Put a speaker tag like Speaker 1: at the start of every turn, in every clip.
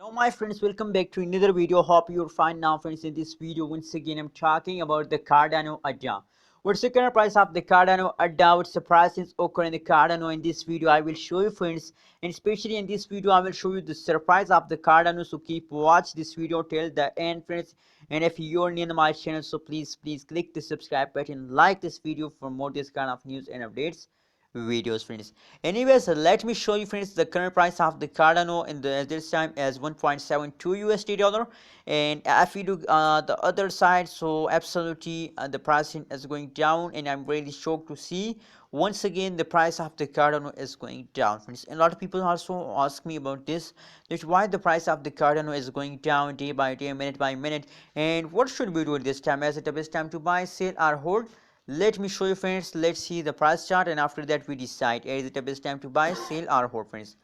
Speaker 1: Hello my friends, welcome back to another video. Hope you're fine now friends. In this video once again I'm talking about the Cardano Ada. What's the current price of the Cardano Ada? What's the prices occur in the Cardano? In this video I will show you friends, and especially in this video I will show you the surprise of the Cardano. So keep watch this video till the end friends. And if you're new to my channel, so please click the subscribe button, like this video for more this kind of news and updates videos friends. Anyways, let me show you friends the current price of the Cardano in this time as 1.72 USD dollar. And if you do the other side, so absolutely the pricing is going down, and I'm really shocked to see once again the price of the Cardano is going down friends. And a lot of people also ask me about this, that why the price of the Cardano is going down day by day, minute by minute, and what should we do at this time? Is it the best time to buy, sell or hold? Let me show you friends. Let's see the price chart, and after that we decide is it the best time to buy, sell or hold friends.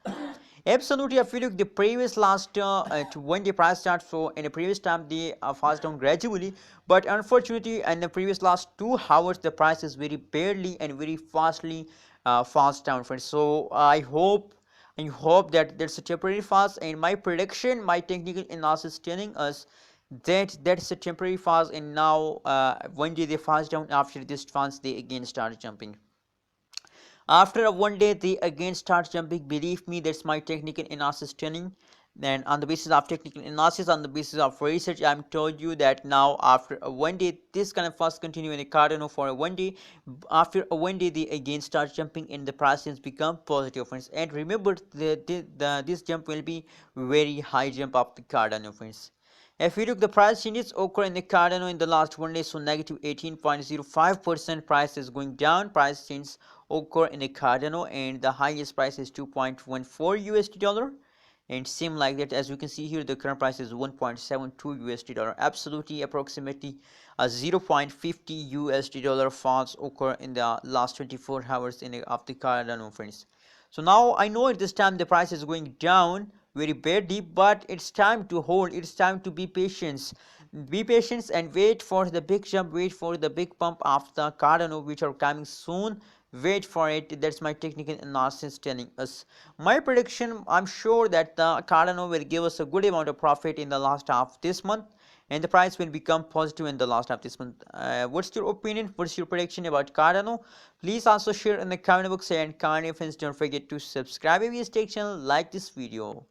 Speaker 1: Absolutely, if you look the previous last to 1 day price chart, so in the previous time they fast down gradually, but unfortunately in the previous last 2 hours the price is very barely and very fastly fast down friends. So I hope that there's a temporary fast, and my prediction, my technical analysis telling us that that's a temporary fast, and now one day they fast down. After this fast they again start jumping. After 1 day they again start jumping. Believe me, that's my technical analysis telling. Then on the basis of technical analysis, on the basis of research, I'm told you that now after 1 day this kind of fast continue in the Cardano for 1 day. After 1 day they again start jumping and the prices become positive friends. And remember this jump will be very high jump of the Cardano friends. If we look the price changes occur in the Cardano in the last 1 day, so negative 18.05% price is going down. Price changes occur in the Cardano, and the highest price is 2.14 USD dollar, and same like that as you can see here the current price is 1.72 USD dollar. Absolutely approximately a 0.50 USD dollar falls occur in the last 24 hours of the Cardano friends. So now I know at this time the price is going down very badly, but it's time to hold, it's time to be patient. Be patient and wait for the big jump, wait for the big pump of the Cardano which are coming soon. Wait for it. That's my technical analysis telling us. My prediction, I'm sure that the Cardano will give us a good amount of profit in the last half this month, and the price will become positive in the last half this month. What's your opinion? What's your prediction about Cardano? Please also share in the comment box, and kindly friends don't forget to subscribe if you stay channel, like this video.